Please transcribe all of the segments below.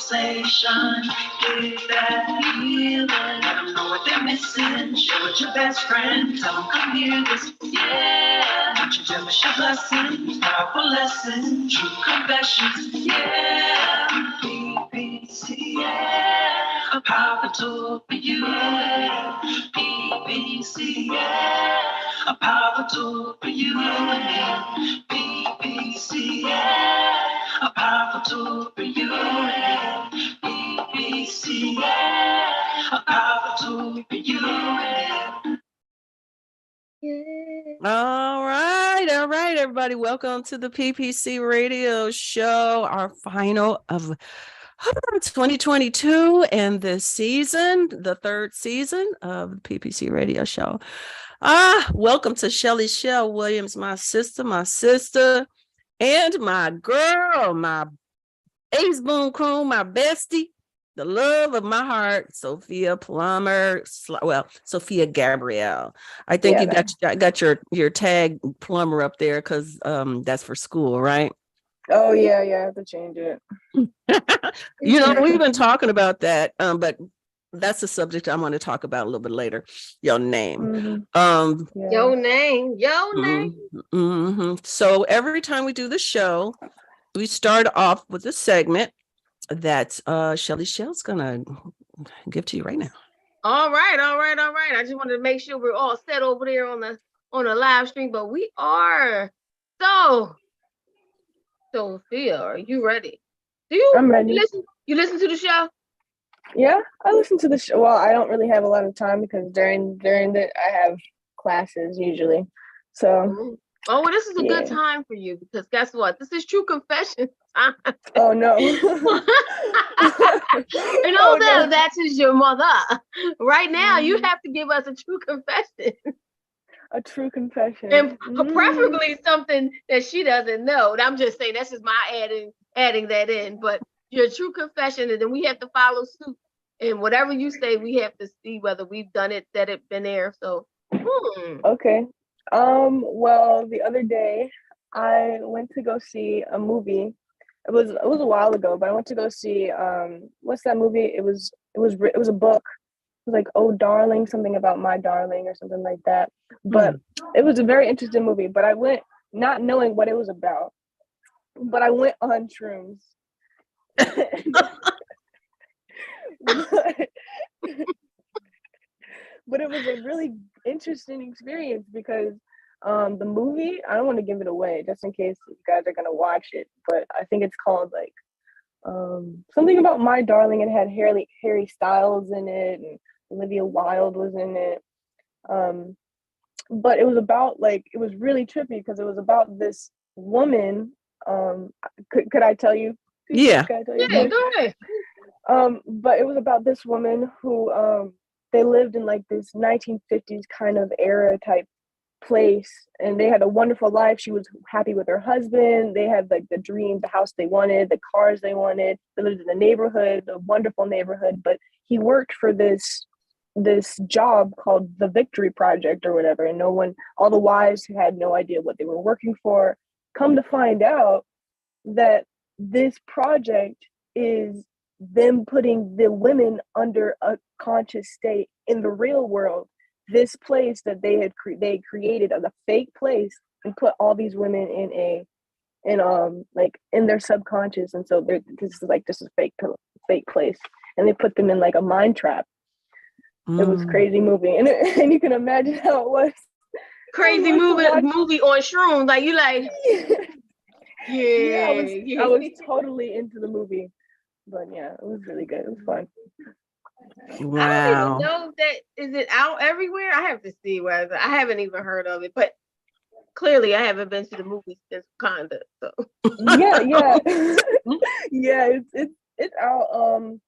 conversation. Give that feeling. Let them know what they're missing. Share with your best friend. Tell them come hear this. Yeah. Don't you tell us your blessings. Powerful lessons. True confessions. Yeah. PPC. Yeah. A powerful tool for you. Yeah. PPC. Yeah. A powerful tool for you. Yeah. PPC. Yeah. A powerful tool for you. Yeah. PPC. Yeah. A powerful tool for you. All right, everybody. Welcome to the PPC Radio Show, our final of 2022 and this season, the third season of the PPC Radio Show. Welcome to ShellyShell Williams, my sister, and my girl, my ace boom crew, my bestie, the love of my heart, Sophia Gabrielle. I think you got your tag plumber up there because that's for school, right? Oh yeah, I have to change it. We've been talking about that, but that's a subject I want to talk about a little bit later. Your name. Mm-hmm. Your name. Mm-hmm. So every time we do the show, we start off with a segment that ShellyShell's gonna give to you right now. All right. I just wanted to make sure we're all set over there on the live stream, but we are. So, Sophia, are you ready? I'm ready. You listen to the show? Yeah, I listen to the show. Well, I don't really have a lot of time because during I have classes usually. So. Oh, well, this is a good time for you because guess what? This is true confession time. Oh no! That is your mother. Right now, you have to give us a true confession. A true confession, and preferably something that she doesn't know. And I'm just saying that's just my adding that in. But your true confession, and then we have to follow suit. And whatever you say, we have to see whether we've done it, that it been there. So, Okay. Well, the other day I went to go see a movie. It was a while ago, but I went to go see what's that movie? It was a book. It was like Oh Darling, something about my darling or something like that. But it was a very interesting movie, but I went not knowing what it was about. But I went on shrooms. But it was a really interesting experience because the movie, I don't want to give it away just in case you guys are going to watch it, but I think it's called like something about my darling. It had Harry Styles in it and Olivia Wilde was in it. But it was about it was really trippy because it was about this woman. Could I tell you? Yeah. Yeah, go ahead. But it was about this woman who they lived in like this 1950s kind of era type place, and they had a wonderful life. She was happy with her husband. They had like the dream, the house they wanted, the cars they wanted. They lived in a neighborhood, a wonderful neighborhood, but he worked for this job called the Victory Project or whatever, and all the wives had no idea what they were working for. Come to find out that this project is them putting the women under a conscious state in the real world. This place that they created as a fake place and put all these women in their subconscious, and so this is fake place, and they put them in like a mind trap. It was crazy movie, and you can imagine how it was. Crazy movie on shrooms, like you like. I was totally into the movie, but yeah, it was really good. It was fun. Wow. I don't even know that is it out everywhere. I have to see where I haven't even heard of it, but clearly I haven't been to the movies since Wakanda. So yeah, it's out.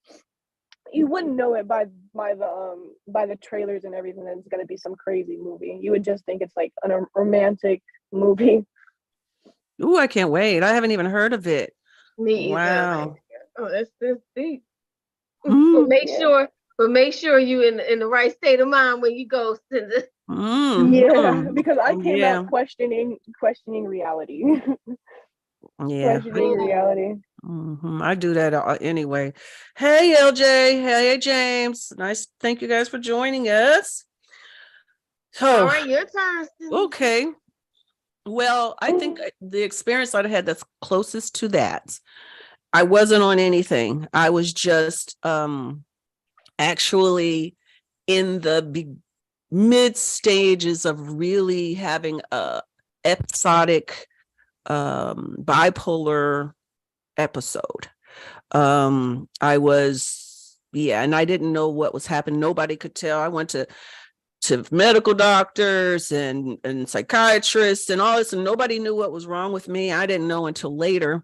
You wouldn't know it by the trailers and everything that it's gonna be some crazy movie. You would just think it's like a romantic movie. Ooh, I can't wait. I haven't even heard of it. Me either. Wow. Oh, that's deep. But make sure you in the right state of mind when you go to the. Yeah, because I came out questioning reality. Yeah. Questioning reality. I do that anyway. Hey, LJ. Hey, James. Nice. Thank you guys for joining us. All right, your turn. Okay. Well, I think the experience I had that's closest to that, I wasn't on anything. I was just actually in the mid stages of really having a episodic bipolar episode. I was, and I didn't know what was happening. Nobody could tell. I went to medical doctors and psychiatrists and all this, and nobody knew what was wrong with me. I didn't know until later,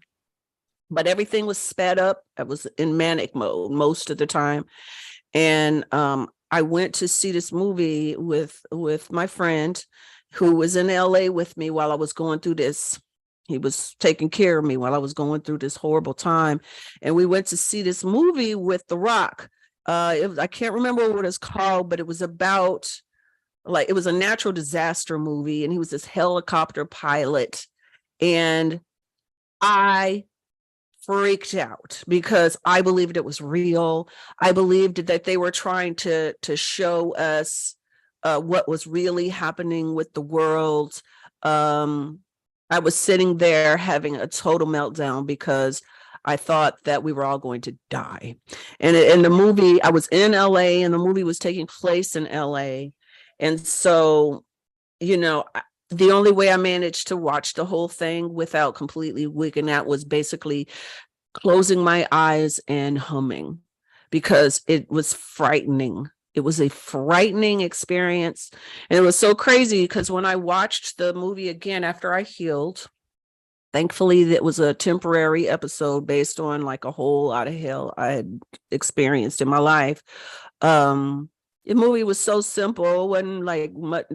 but everything was sped up. I was in manic mode most of the time. And I went to see this movie with my friend who was in LA with me while I was going through this. He was taking care of me while I was going through this horrible time. And we went to see this movie with The Rock. I can't remember what it's called, but it was about, like, it was a natural disaster movie, and he was this helicopter pilot. And I freaked out because I believed it was real. I believed that they were trying to show us what was really happening with the world. I was sitting there having a total meltdown because I thought that we were all going to die. And in the movie, I was in LA, and the movie was taking place in LA. And so, the only way I managed to watch the whole thing without completely wigging out was basically closing my eyes and humming, because it was frightening. It was a frightening experience. And it was so crazy because when I watched the movie again after I healed, thankfully that was a temporary episode based on like a whole lot of hell I had experienced in my life. The movie was so simple. It wasn't like much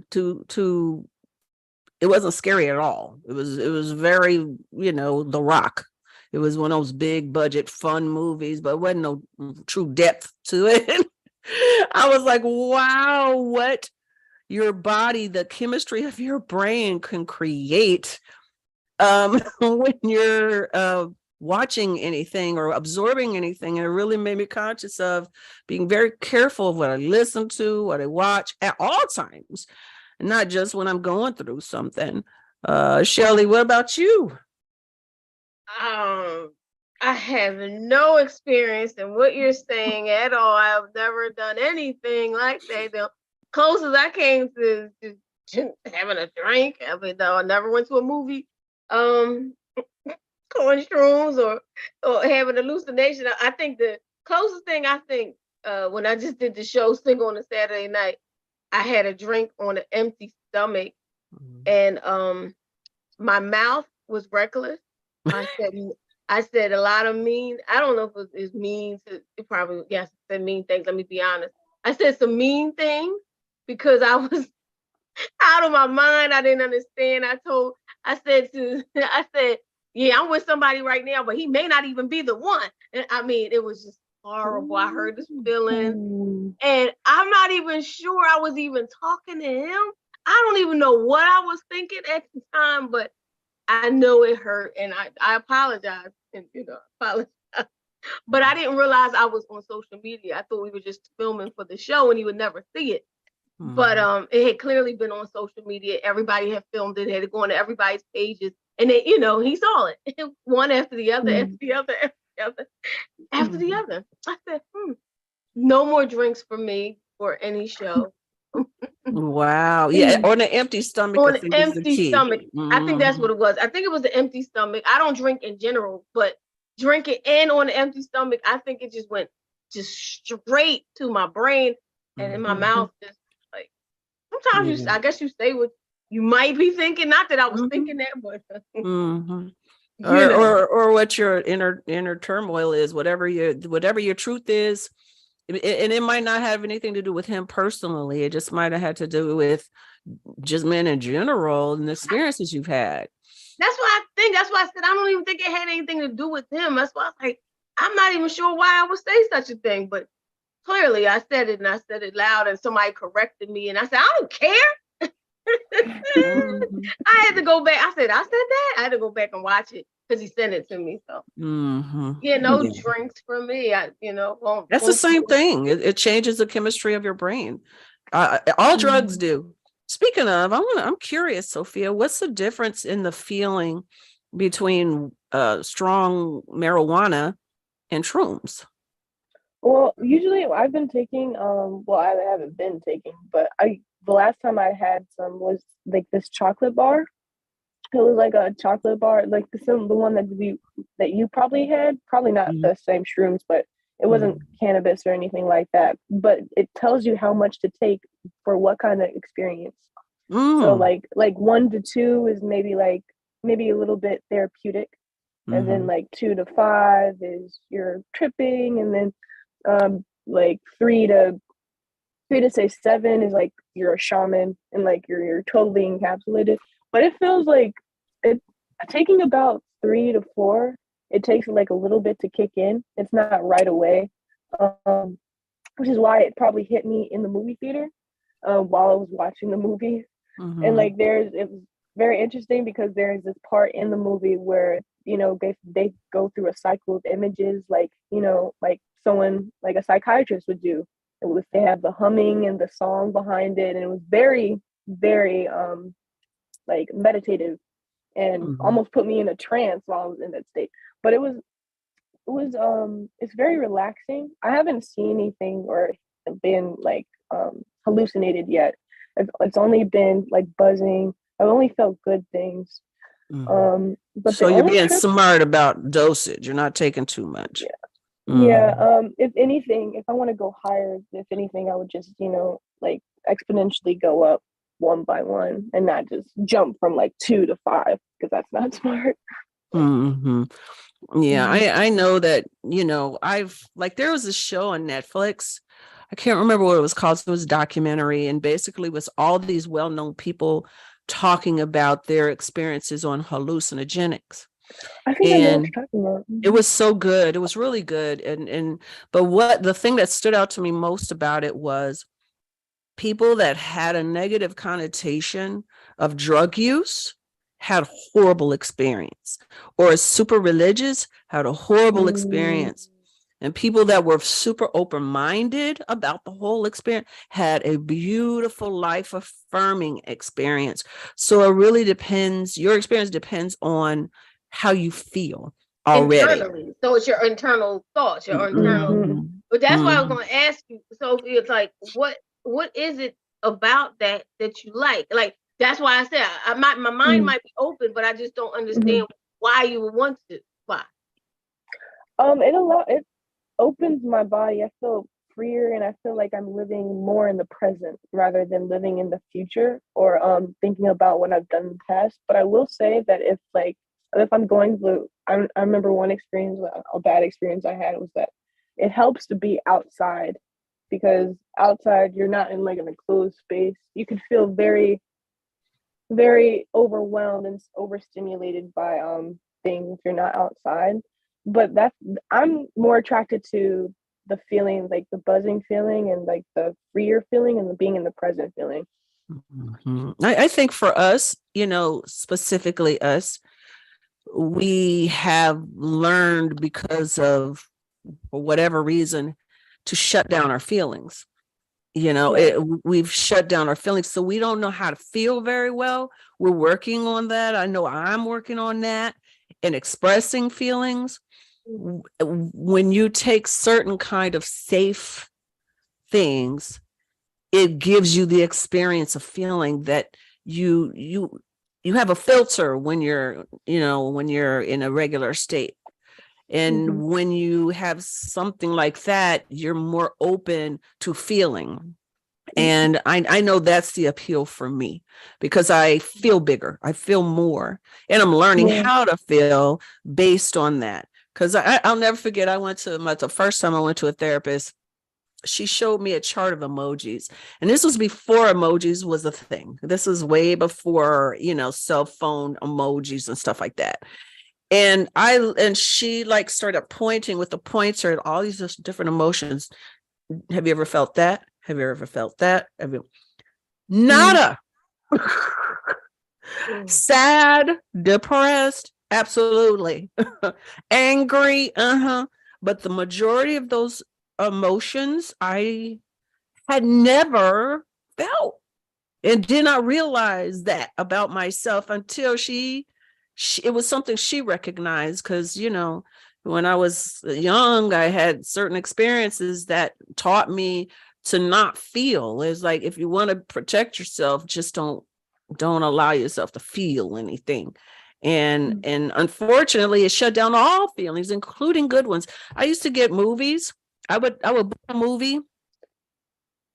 it wasn't scary at all. It was very, The Rock. It was one of those big budget fun movies, but wasn't no true depth to it. I was like, wow, what your body, the chemistry of your brain can create when you're watching anything or absorbing anything. And it really made me conscious of being very careful of what I listen to, what I watch at all times, not just when I'm going through something. Shelly, what about you? I have no experience in what you're saying at all. I've never done anything like that. The closest I came to just having a drink. I never went to a movie, going shrooms or having hallucination. I think the closest thing when I just did the show Single on a Saturday night, I had a drink on an empty stomach, and my mouth was reckless. I said a lot of mean. I don't know if it's mean. It probably, yes, I said mean things. Let me be honest. I said some mean things because I was out of my mind. I didn't understand. I said, yeah, I'm with somebody right now, but he may not even be the one. And I mean, it was just horrible. I heard this feeling, and I'm not even sure I was even talking to him. I don't even know what I was thinking at the time, but I know it hurt, and I apologize, and apologize. But I didn't realize I was on social media. I thought we were just filming for the show, and he would never see it. But it had clearly been on social media. Everybody had filmed it. It had gone to everybody's pages, and then he saw it one after the other, after the other, after the other. I said, no more drinks for me for any show. Wow. Yeah, on an empty stomach. On an empty stomach. I think that's what it was. I think it was the empty stomach. I don't drink in general, but drinking and on an empty stomach, I think it just went straight to my brain and in my mouth. Just like sometimes I guess you say what you might be thinking. Not that I was thinking that, but or what your inner turmoil is, whatever your truth is. And it might not have anything to do with him personally. It just might have had to do with just men in general and the experiences you've had. That's why I think. That's why I said I don't even think it had anything to do with him. That's why I was like, I'm not even sure why I would say such a thing. But clearly, I said it, and I said it loud, and somebody corrected me, and I said, I don't care. I had to go back. I said that. I had to go back and watch it because he sent it to me. So Mm-hmm. yeah, no drinks for me. That's the same thing. It changes the chemistry of your brain. All drugs do. Speaking of, I'm curious, Sophia, what's the difference in the feeling between strong marijuana and shrooms? Well, usually I've been taking, well, I haven't been taking, but the last time I had some was like this chocolate bar. It was like a chocolate bar, like the one that you probably had, probably not the same shrooms, but it wasn't cannabis or anything like that. But it tells you how much to take for what kind of experience. So like 1 to 2 is maybe a little bit therapeutic, and then like 2 to 5 is you're tripping, and then like 3 to say 7 is like you're a shaman and like you're totally encapsulated. But it feels like taking about 3 to 4. It takes like a little bit to kick in. It's not right away, which is why it probably hit me in the movie theater while I was watching the movie. And like it was very interesting because there is this part in the movie where they go through a cycle of images, like like someone like a psychiatrist would do. They have the humming and the song behind it, and it was very, very like meditative, and almost put me in a trance while I was in that state. But it's very relaxing. I haven't seen anything or been like hallucinated yet. It's only been like buzzing. I've only felt good things. But so you're being smart about dosage. You're not taking too much. Yeah. If anything, if I want to go higher, if anything, I would just like exponentially go up one by one and not just jump from like 2 to 5, because that's not smart. Yeah, I know that, I've like, there was a show on Netflix. I can't remember what it was called. So it was a documentary, and basically was all these well-known people talking about their experiences on hallucinogenics. I think I know what you're talking about. It was so good. It was really good. But the thing that stood out to me most about it was people that had a negative connotation of drug use had horrible experience, or super religious had a horrible experience. And people that were super open-minded about the whole experience had a beautiful, life-affirming experience. So it really depends. Your experience depends on how you feel already. Internally. So it's your internal thoughts, your internal. But that's why I was going to ask you, Sophia, it's like, what is it about that you like? Like, that's why I said my mind might be open, but I just don't understand why you would want to. Why? It opens my body. I feel freer, and I feel like I'm living more in the present rather than living in the future or thinking about what I've done in the past. But I will say that if I'm going through, I remember one experience, a bad experience I had was that it helps to be outside, because outside you're not in like an enclosed space. You can feel very, very overwhelmed and overstimulated by things if you're not outside. But I'm more attracted to the feeling, like the buzzing feeling and like the freer feeling and the being in the present feeling. I think for us, specifically us, we have learned, because of, for whatever reason, to shut down our feelings. We've shut down our feelings, so we don't know how to feel very well. We're working on that. I know I'm working on that and expressing feelings. When you take certain kind of safe things, it gives you the experience of feeling that you have a filter when you're in a regular state. And when you have something like that, you're more open to feeling. And I know that's the appeal for me, because I feel bigger, I feel more, and I'm learning how to feel based on that. Because I'll never forget, the first time I went to a therapist, she showed me a chart of emojis. And this was before emojis was a thing. This is way before, cell phone emojis and stuff like that. And she like started pointing with the pointer at all these different emotions. Have you ever felt that? Have you ever felt that? Nada. Sad, depressed, Absolutely. Angry, but the majority of those emotions I had never felt, and did not realize that about myself until she it was something she recognized. Because when I was young, I had certain experiences that taught me to not feel. It's like, if you want to protect yourself, just don't allow yourself to feel anything. And unfortunately, it shut down all feelings, including good ones. I used to get movies. I would book a movie,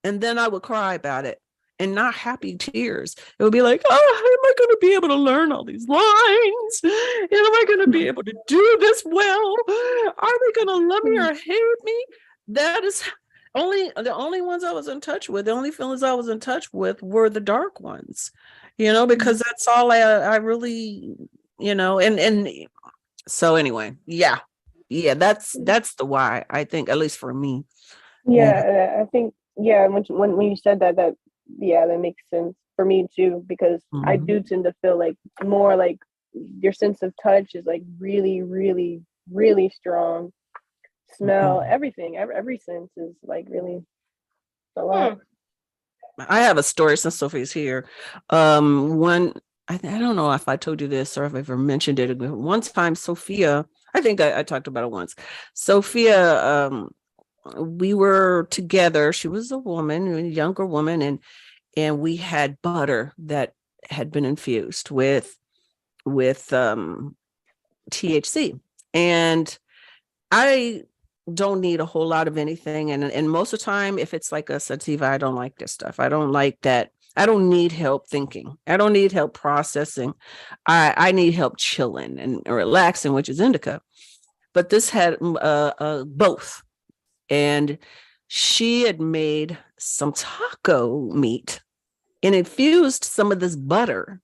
and then I would cry about it, and not happy tears. It would be like, oh, am I going to be able to learn all these lines? And am I going to be able to do this well? Are they going to love me or hate me? That is the only ones I was in touch with. The only feelings I was in touch with were the dark ones, because that's all I really, and so anyway, yeah, that's the why, I think, at least for me. Yeah, I think, when you said that that makes sense for me too, because I do tend to feel like more like your sense of touch is like really, really, really strong. Smell, everything, every sense is like really a lot. I have a story since Sophie's here. One, I don't know if I told you this or if I've ever mentioned it. One time, Sophia, I think I talked about it once. Sophia, we were together. She was a woman, a younger woman, and we had butter that had been infused with THC. And I don't need a whole lot of anything. And most of the time, if it's like a sativa, I don't like this stuff. I don't like that. I don't need help thinking. I don't need help processing. I need help chilling and relaxing, which is indica. But this had both. And she had made some taco meat and infused some of this butter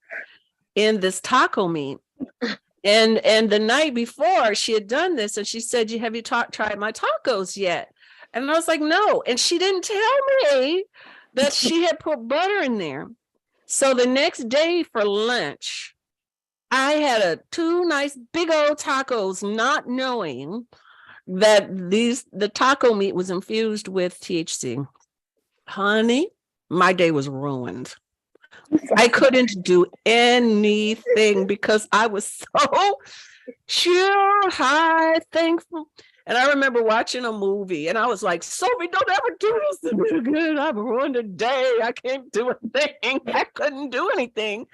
in this taco meat. And the night before, she had done this, and she said, have you tried my tacos yet? And I was like, no. And she didn't tell me that she had put butter in there. So the next day for lunch, I had two nice big old tacos, not knowing that the taco meat was infused with THC. Honey, my day was ruined. I couldn't do anything because I was so chill, high, thankful. And I remember watching a movie, and I was like, Sophie, don't ever do this to me again. I've ruined a day. I can't do a thing. I couldn't do anything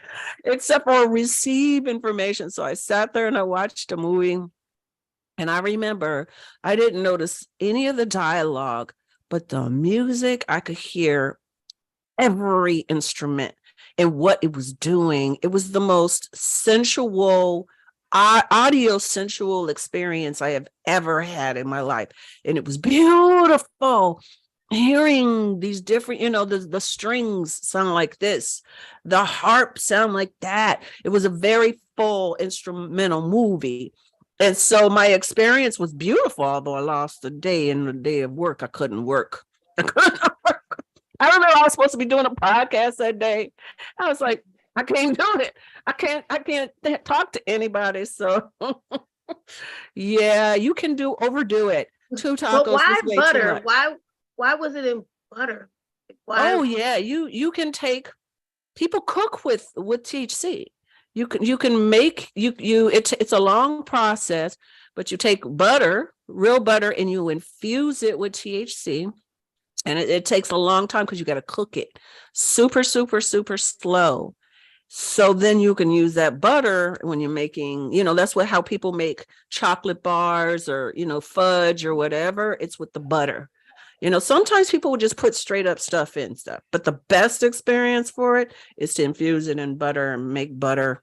except for receive information. So I sat there and I watched a movie. And I remember I didn't notice any of the dialogue, but the music, I could hear every instrument and what it was doing. It was the most sensual, audio sensual experience I have ever had in my life. And it was beautiful. Hearing these different, the strings sound like this, the harp sound like that. It was a very full instrumental movie. And so my experience was beautiful, although I lost a day in the day of work. I couldn't work. I remember I was supposed to be doing a podcast that day. I was like, I can't do it. I can't talk to anybody. So yeah, you can overdo it. 2 tacos. But why butter? Why was it in butter? Why? Oh yeah, you can take, people cook with THC. You can make it's a long process, but you take butter, real butter, and you infuse it with THC. And it takes a long time because you got to cook it super, super, super slow. So then you can use that butter when you're making, that's how people make chocolate bars or, fudge or whatever. It's with the butter. Sometimes people will just put straight up stuff in stuff, but the best experience for it is to infuse it in butter and make butter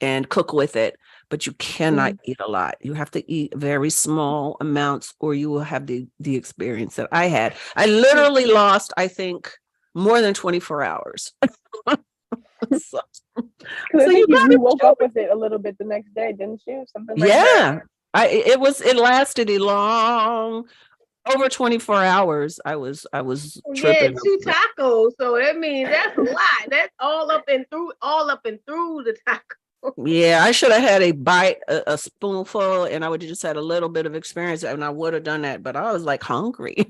and cook with it. But you cannot eat a lot. You have to eat very small amounts or you will have the experience that I had. I literally lost, I think, more than 24 hours. So you woke up with it a little bit the next day, didn't you? Something like that. It lasted a long, over 24 hours. I was tripping. 2 tacos. So that means that's a lot. That's all up and through the taco. Yeah, I should have had a bite, a spoonful, and I would have just had a little bit of experience, and I would have done that. But I was like hungry.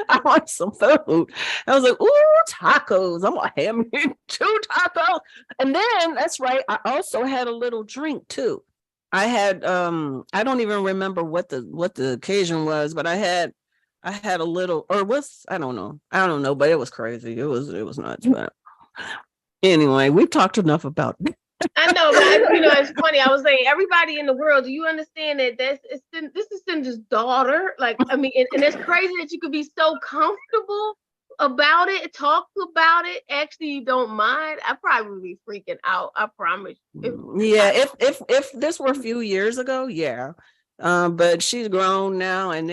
I want some food. I was like, ooh, tacos. I'm gonna have me 2 tacos. And then that's right. I also had a little drink too. I had I don't even remember what the occasion was, but I had a little, or was, I don't know, but it was crazy. It was nuts. But anyway, we've talked enough about it. I know, but it's funny. I was saying, everybody in the world, do you understand that this is Cinder's daughter? Like, I mean, and it's crazy that you could be so comfortable about it, talk about it. Actually, you don't mind. I probably would be freaking out. I promise. Yeah, if this were a few years ago, yeah. But she's grown now, and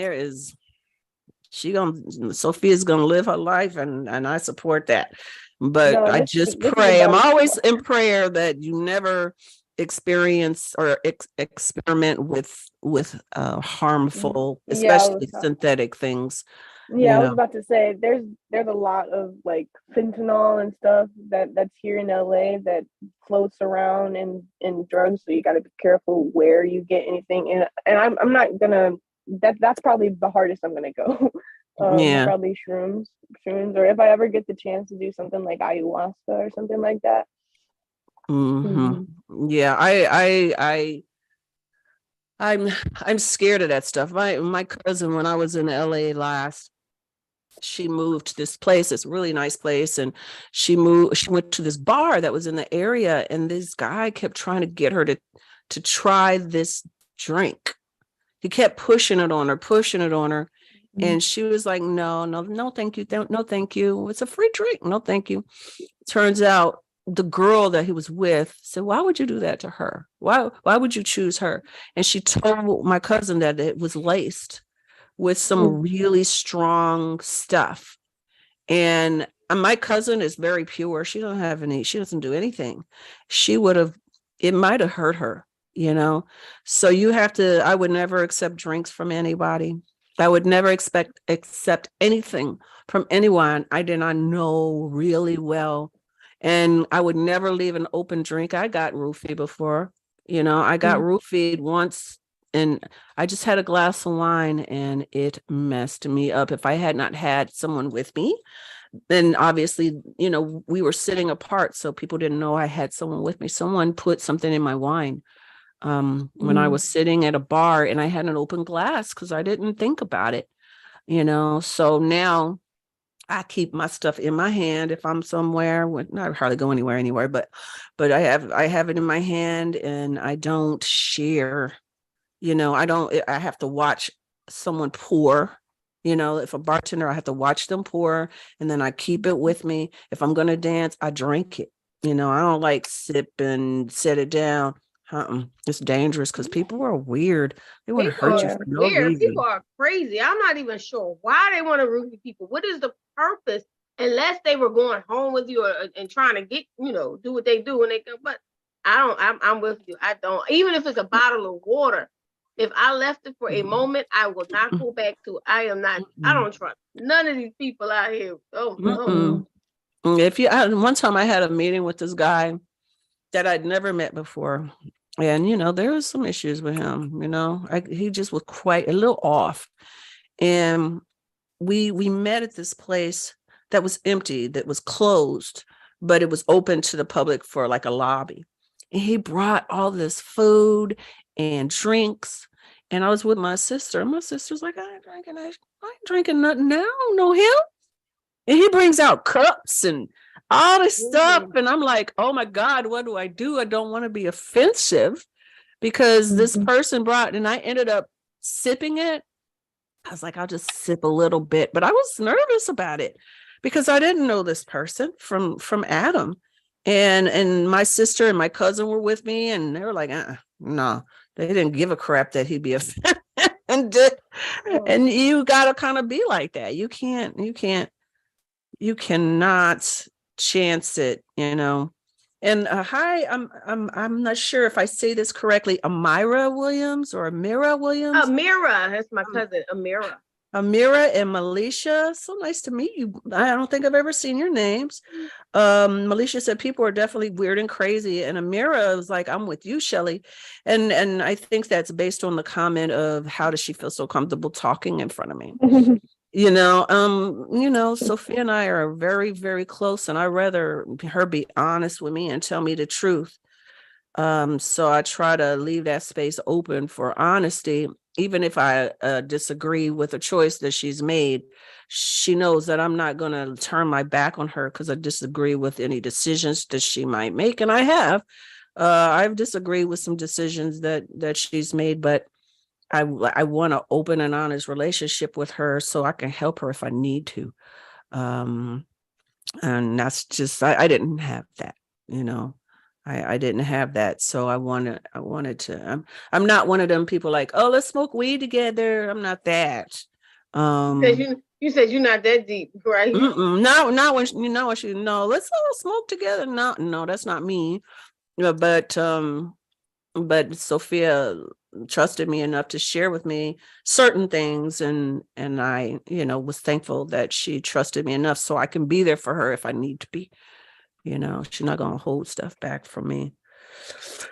Sophia's gonna live her life, and I support that. But No, I this just is pray. I'm about- always in prayer that you never experience or experiment with harmful, Yeah, I especially was- synthetic things. Yeah, I was know. about to say there's a lot of like fentanyl and stuff that's here in LA that floats around in drugs, so you got to be careful where you get anything. And I'm not gonna, that's probably the hardest I'm gonna go. Yeah. Probably shrooms, or if I ever get the chance to do something like ayahuasca or something like that. Yeah, I'm scared of that stuff. My cousin, when I was in LA last, she moved to this place, this really nice place, and she went to this bar that was in the area, and this guy kept trying to get her to try this drink. He kept pushing it on her. And she was like, no, thank you. No, thank you. It's a free drink. No, thank you. Turns out the girl that he was with said, why would you do that to her? Why would you choose her? And she told my cousin that it was laced with some really strong stuff. And my cousin is very pure. She doesn't do anything. It might have hurt her, So I would never accept drinks from anybody. I would never accept anything from anyone I did not know really well. And I would never leave an open drink. I got roofied before, I got roofied once, and I just had a glass of wine and it messed me up. If I had not had someone with me, then obviously, we were sitting apart, so people didn't know I had someone with me. Someone put something in my wine. When I was sitting at a bar, and I had an open glass because I didn't think about it, so now I keep my stuff in my hand. If I'm somewhere, I hardly go anywhere, but I have it in my hand, and I don't share, I have to watch someone pour, if a bartender, I have to watch them pour, and then I keep it with me. If I'm going to dance, I drink it. I don't like sip and set it down. It's dangerous because people are weird. They want to hurt you for no reason. People are crazy. I'm not even sure why they want to roofie people. What is the purpose? Unless they were going home with you and trying to get, do what they do when they come. But I'm with you. I don't. Even if it's a bottle of water, if I left it for a moment, I will not go back to it. I don't trust none of these people out here. One time I had a meeting with this guy that I'd never met before. And, there was some issues with him, he just was quite a little off. And we met at this place that was empty, that was closed, but it was open to the public for like a lobby. And he brought all this food and drinks. And I was with my sister. And my sister's like, I ain't drinking nothing now. No him. And he brings out cups and all this stuff. And I'm like, oh my God, what do? I don't want to be offensive because this person brought, and I ended up sipping it. I was like, I'll just sip a little bit, but I was nervous about it because I didn't know this person from Adam. And my sister and my cousin were with me, and they were like, no, they didn't give a crap that he'd be offended. And you got to kind of be like that. You cannot chance it, And hi, I'm not sure if I say this correctly. Amira Williams or Amira Williams? Amira, that's my cousin, Amira. Amira and Melisha, so nice to meet you. I don't think I've ever seen your names. Melisha said people are definitely weird and crazy, and Amira was like, I'm with you, Shelly. And I think that's based on the comment of how does she feel so comfortable talking in front of me? Sophia and I are very, very close, and I'd rather her be honest with me and tell me the truth. So I try to leave that space open for honesty. Even if I disagree with a choice that she's made, she knows that I'm not going to turn my back on her because I disagree with any decisions that she might make. And I have. I've disagreed with some decisions that she's made, but I want an open and honest relationship with her so I can help her if I need to. And that's just, I didn't have that, I didn't have that. So I wanted to, I'm not one of them people like, oh, let's smoke weed together. I'm not that. You said you're not that deep, right? Not when let's all smoke together. No, that's not me. But Sophia trusted me enough to share with me certain things, and I, was thankful that she trusted me enough so I can be there for her if I need to be. She's not gonna hold stuff back from me.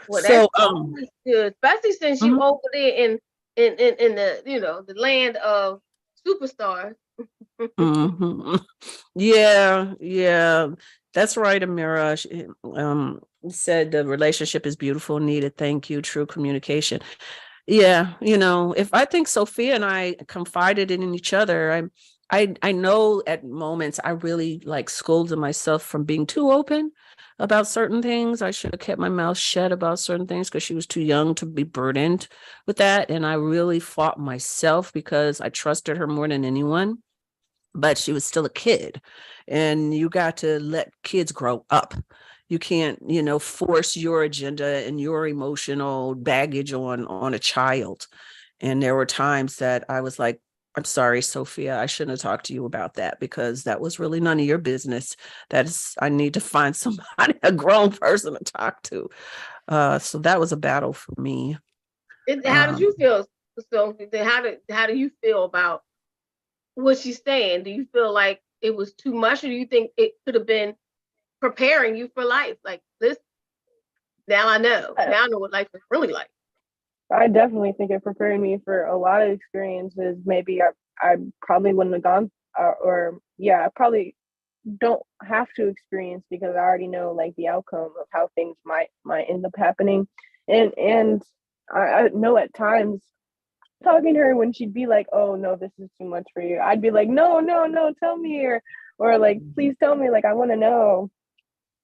Well, so that's good, especially since you over there in the the land of superstars. Yeah, that's right, Amira. She, said the relationship is beautiful, needed. Thank you. True communication. Yeah, if I think Sophia and I confided in each other, I know at moments I really scolded myself from being too open about certain things. I should have kept my mouth shut about certain things because she was too young to be burdened with that. And I really fought myself because I trusted her more than anyone, but she was still a kid, and you got to let kids grow up. You can't, force your agenda and your emotional baggage on a child. And there were times that I was like, I'm sorry, Sophia, I shouldn't have talked to you about that because that was really none of your business. I need to find somebody, a grown person to talk to. So that was a battle for me. How did you feel? So how do you feel about what she's saying? Do you feel like it was too much, or do you think it could have been preparing you for life? Like this, now I know what life is really like. I definitely think it prepared me for a lot of experiences. Maybe I probably wouldn't have gone, I probably don't have to experience because I already know the outcome of how things might end up happening. And I know at times talking to her when she'd be like, oh no, this is too much for you, I'd be like, no, tell me, or please tell me, I want to know.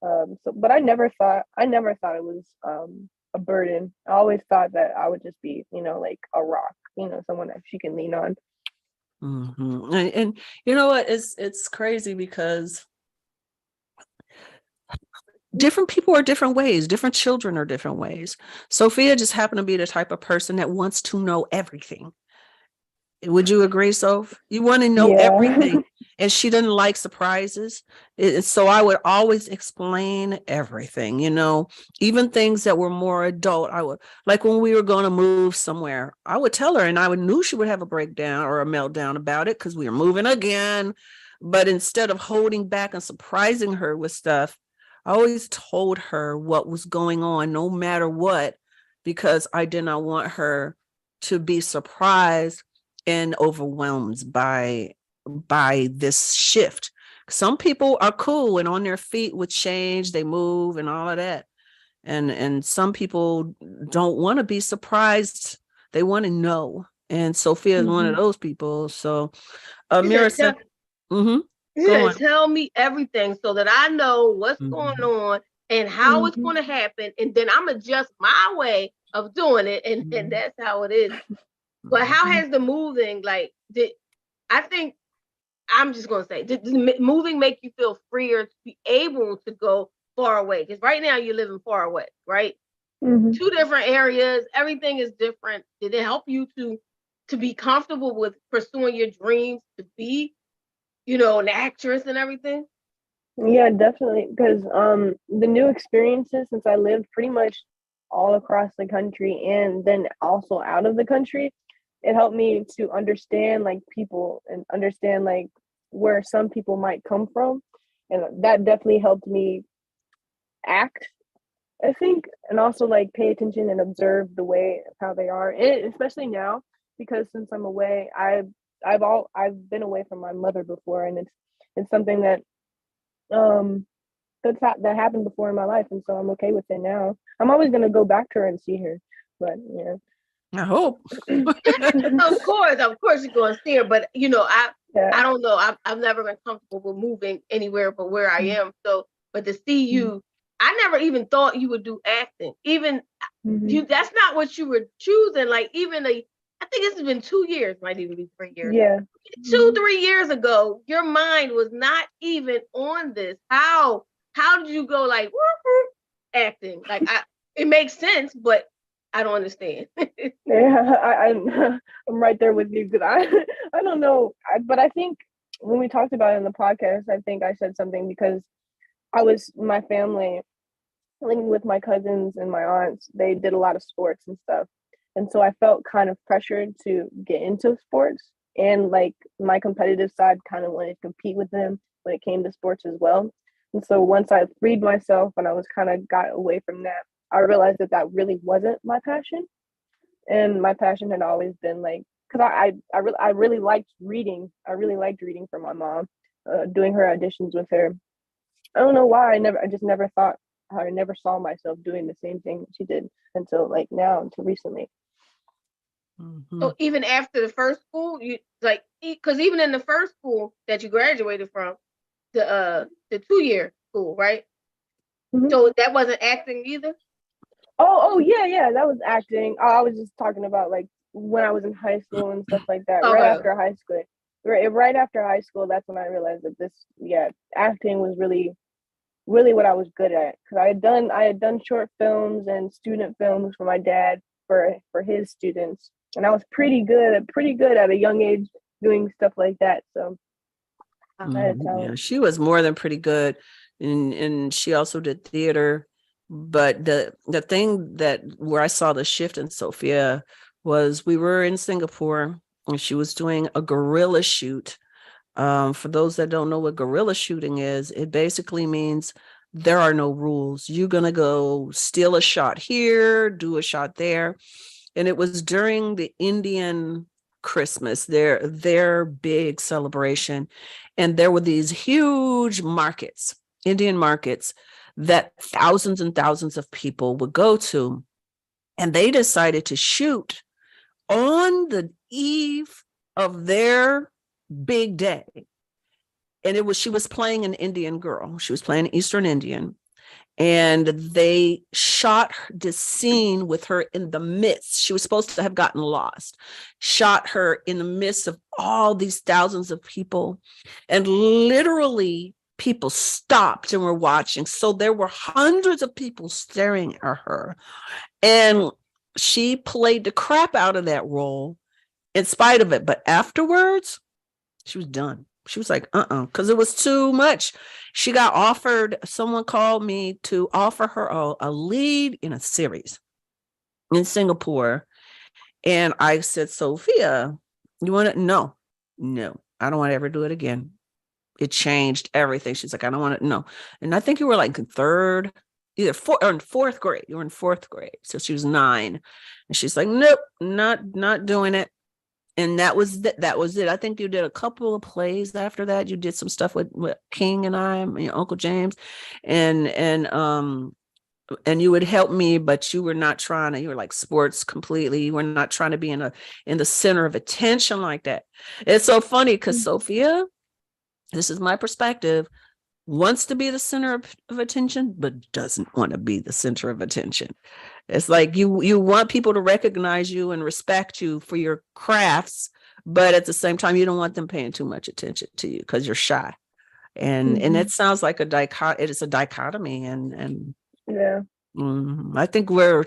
But I never thought it was a burden. I always thought that I would just be, a rock, someone that she can lean on. Mm-hmm. And you know what? It's crazy because different people are different ways. Different children are different ways. Sophia just happened to be the type of person that wants to know everything. Would you agree, Soph? You want to know everything. And she didn't like surprises. So I would always explain everything, even things that were more adult. I would, like when we were going to move somewhere, I would tell her, and I knew she would have a breakdown or a meltdown about it because we were moving again. But instead of holding back and surprising her with stuff, I always told her what was going on, no matter what, because I did not want her to be surprised and overwhelmed by this shift. Some people are cool and on their feet with change, they move and all of that, and some people don't want to be surprised, they want to know. And Sophia is one of those people. So Mira said, tell me everything so that I know what's going on and how it's going to happen, and then I'm adjust my way of doing it, and that's how it is. But how has the moving, I think, I'm just going to say, did moving make you feel freer to be able to go far away? Because right now you're living far away, right? Two different areas, everything is different. Did it help you to be comfortable with pursuing your dreams, to be, an actress and everything? Yeah, definitely. Because the new experiences, since I lived pretty much all across the country and then also out of the country, it helped me to understand like people and understand like where some people might come from. And that definitely helped me act, I think, and also like pay attention and observe the way of how they are. And especially now, because since I'm away, I've been away from my mother before, and it's something that that happened before in my life, and so I'm okay with it now. I'm always gonna go back to her and see her, but yeah. I hope. Of course you're going to see her, but you know, I don't know. I've never been comfortable with moving anywhere but where I am. So, but to see you, I never even thought you would do acting. Even you, that's not what you were choosing. Like even I think it's been 2 years, might even be 3 years. Yeah. 2-3 years ago, your mind was not even on this. How did you go like acting? Like it makes sense, but I don't understand. Yeah, I'm right there with you because I don't know, but I think when we talked about it in the podcast, I think I said something because my family, living with my cousins and my aunts, they did a lot of sports and stuff, and so I felt kind of pressured to get into sports, and like my competitive side kind of wanted to compete with them when it came to sports as well. And so once I freed myself and I was kind of got away from that, I realized that really wasn't my passion. And my passion had always been like, because I really liked reading. I really liked reading for my mom, doing her auditions with her. I don't know why. I just never thought, I never saw myself doing the same thing she did until like now, until recently. So even after the first school, you like, because even in the first school that you graduated from, the 2-year school, right? So that wasn't acting either? Oh yeah, that was acting. I was just talking about like when I was in high school and stuff like that. Right after high school, right after high school, that's when I realized that acting was really, really what I was good at. Because I had done short films and student films for my dad for his students, and I was pretty good at a young age doing stuff like that. So I had talent. Yeah, she was more than pretty good, and she also did theater. But the thing where I saw the shift in Sophia was we were in Singapore and she was doing a guerrilla shoot. For those that don't know what guerrilla shooting is, it basically means there are no rules. You're going to go steal a shot here, do a shot there. And it was during the Indian Christmas, their big celebration. And there were these huge markets, Indian markets, that thousands and thousands of people would go to. And they decided to shoot on the eve of their big day. And she was playing an Indian girl. She was playing Eastern Indian. And they shot this scene with her in the midst. She was supposed to have gotten lost. Shot her in the midst of all these thousands of people. And literally, people stopped and were watching. So there were hundreds of people staring at her. And she played the crap out of that role in spite of it. But afterwards, she was done. She was like, because it was too much. She got offered, someone called me to offer her a lead in a series in Singapore. And I said, Sophia, you want to? No, I don't want to ever do it again. It changed everything. She's like, I don't want to, no. And I think you were like in fourth grade. You were in fourth grade. So she was 9. And she's like, nope, not doing it. And that was it. I think you did a couple of plays after that. You did some stuff with King and I, Uncle James. And you would help me, but you were not trying to, you were like sports completely. You were not trying to be in the center of attention like that. It's so funny because Sophia, this is my perspective, wants to be the center of attention, but doesn't want to be the center of attention. It's like you want people to recognize you and respect you for your crafts, but at the same time, you don't want them paying too much attention to you because you're shy. And it sounds like it is a dichotomy. And yeah, I think we're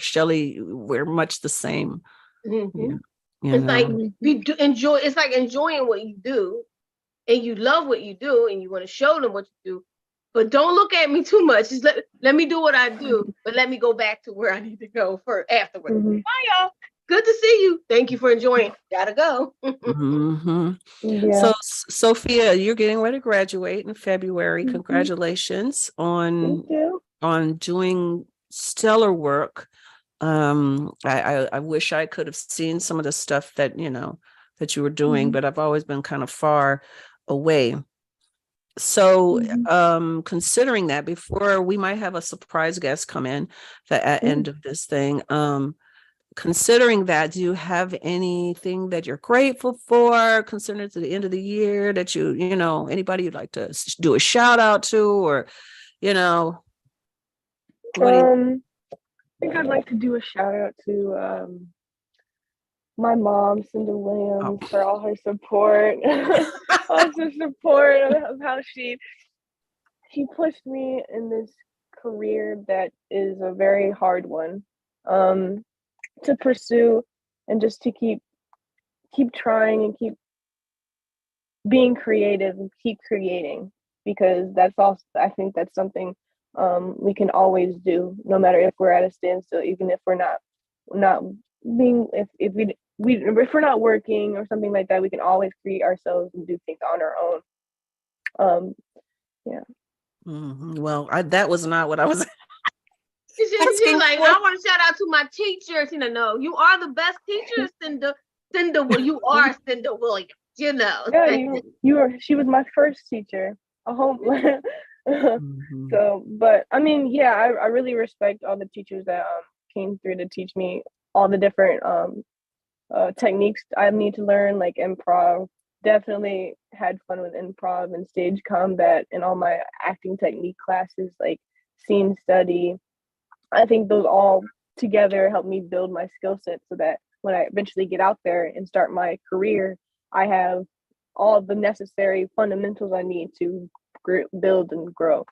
much the same. It's like we do enjoy. It's like enjoying what you do. And you love what you do and you want to show them what you do, but don't look at me too much. Just let me do what I do, but let me go back to where I need to go for afterwards. Bye, y'all. Good to see you. Thank you for enjoying. Gotta go. Mhm. Yeah. So, Sophia, you're getting ready to graduate in February. Mhm. Congratulations Thank you. on doing stellar work. I wish I could have seen some of the stuff that that you were doing, Mhm. but I've always been kind of far away. So, Mhm. considering that, before we might have a surprise guest come in at end of this thing, considering that, do you have anything that you're grateful for, considering it's the end of the year, that anybody you'd like to do a shout out to, or, what do you? I think I'd like to do a shout out to my mom, Cinda Oh. Williams, for all her support, all her support of how she pushed me in this career that is a very hard one, to pursue, and just to keep trying and keep being creative and keep creating, because that's also, I think that's something we can always do, no matter if we're at a standstill, even if we're not being, if we're not working or something like that, we can always create ourselves and do things on our own. Yeah. Well, that was not what I was She's asking like, for. I want to shout out to my teachers. No, you are the best teacher, Cinda. You are Cinda Williams. Yeah, she was my first teacher. I hope. So, but I mean, yeah, I really respect all the teachers that came through to teach me all the different techniques I need to learn, like improv. Definitely had fun with improv and stage combat and all my acting technique classes, like scene study. I think those all together helped me build my skill set, so that when I eventually get out there and start my career, I have all the necessary fundamentals I need to build and grow.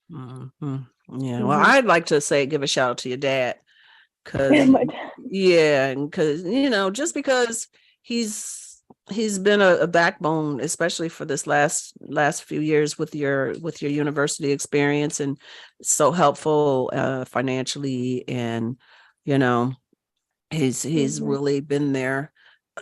Yeah, well, I'd like to give a shout out to your dad, because just because he's been a backbone, especially for this last few years with your university experience, and so helpful financially, and he's really been there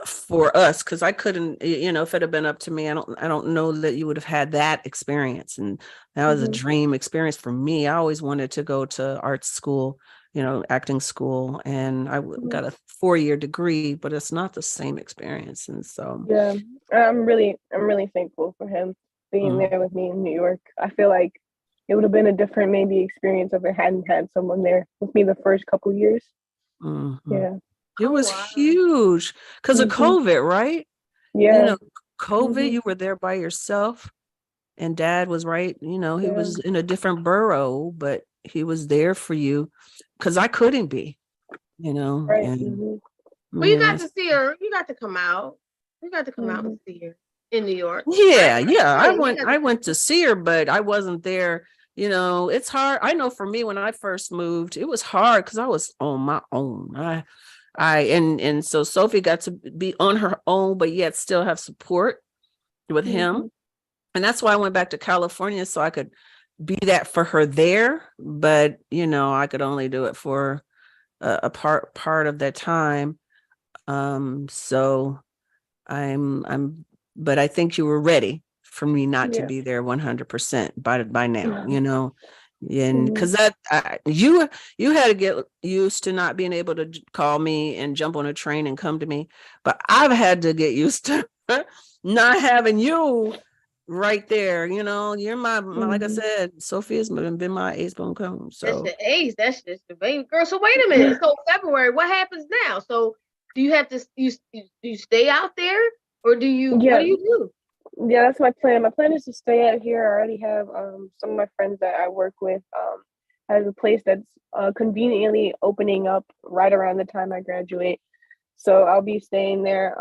for us, because I couldn't, if it had been up to me, I don't know that you would have had that experience. And that was a dream experience for me. I always wanted to go to art school, acting school, and I got a 4-year degree, but it's not the same experience. And so yeah, I'm really thankful for him being there with me in New York. I feel like it would have been a different maybe experience if I hadn't had someone there with me the first couple years. Yeah. It was huge because of COVID, right? Yeah. COVID, you were there by yourself, and Dad was right. He was in a different borough, but he was there for you, because I couldn't be, Right. And, well, you got to see her. You got to come out. You got to come out and see her in New York. Yeah. I went to see her, but I wasn't there. It's hard. I know for me, when I first moved, it was hard because I was on my own. And so Sophie got to be on her own, but yet still have support with him. And that's why I went back to California, so I could be that for her there. But, I could only do it for a part of that time. So but I think you were ready for me not to be there 100% by now, and because you had to get used to not being able to call me and jump on a train and come to me, but I've had to get used to not having you right there. You're my like I said, Sophia's been my ace bone cone. So that's the ace. That's just the baby girl. So wait a minute. So February, what happens now? So do you have to you stay out there, or do you what do you do? Yeah, that's my plan. My plan is to stay out here. I already have some of my friends that I work with has a place that's conveniently opening up right around the time I graduate. So I'll be staying there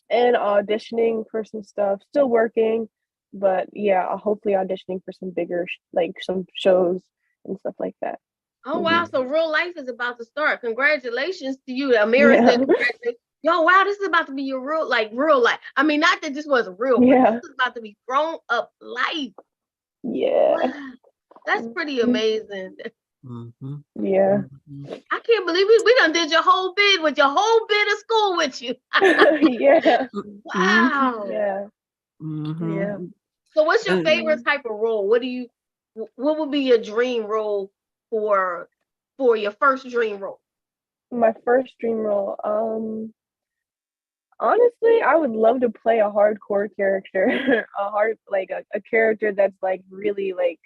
and auditioning for some stuff, still working, but yeah, hopefully auditioning for some bigger some shows and stuff like that. Oh wow, so real life is about to start. Congratulations to you. Amira said congratulations. Yo, wow, this is about to be your real life. I mean, not that this wasn't real, but this is about to be grown up life. Yeah. Wow. That's pretty amazing. Mm-hmm. Yeah. Mm-hmm. I can't believe we done did your whole bid with your whole bit of school with you. Yeah. Wow. Yeah. Mm-hmm. Yeah. So what's your And favorite type of role? What would be your dream role for your first dream role? My first dream role. Honestly, I would love to play a hardcore character, a character that's like really like.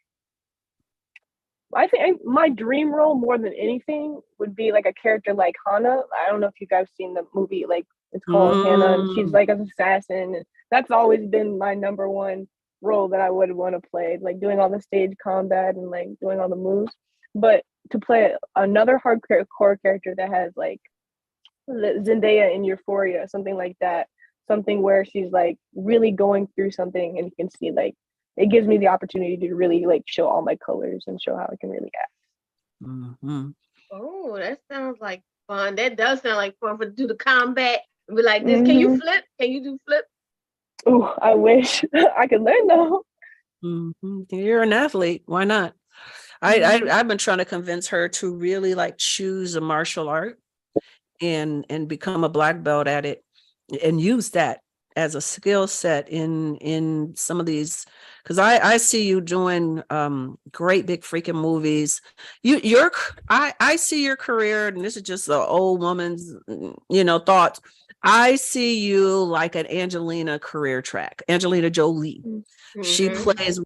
I think my dream role more than anything would be like a character like Hannah. I don't know if you guys seen the movie, like it's called Hannah, and she's like an assassin. And that's always been my number one role that I would want to play, like doing all the stage combat and like doing all the moves. But to play another hardcore character that has like Zendaya in Euphoria, something like that, something where she's like really going through something, and you can see like it gives me the opportunity to really like show all my colors and show how I can really act. mm-hmm. Oh, that sounds like fun. That does sound like fun for do the combat and be like this. Can you flip? Can you do flip? Oh, I wish I could learn though. Mm-hmm. You're an athlete. Why not? I've been trying to convince her to really like choose a martial art and become a black belt at it and use that as a skill set in some of these, because I see you doing great big freaking movies. I see your career, and this is just the old woman's thoughts. I see you like an Angelina career track, Angelina Jolie. Mm-hmm. She plays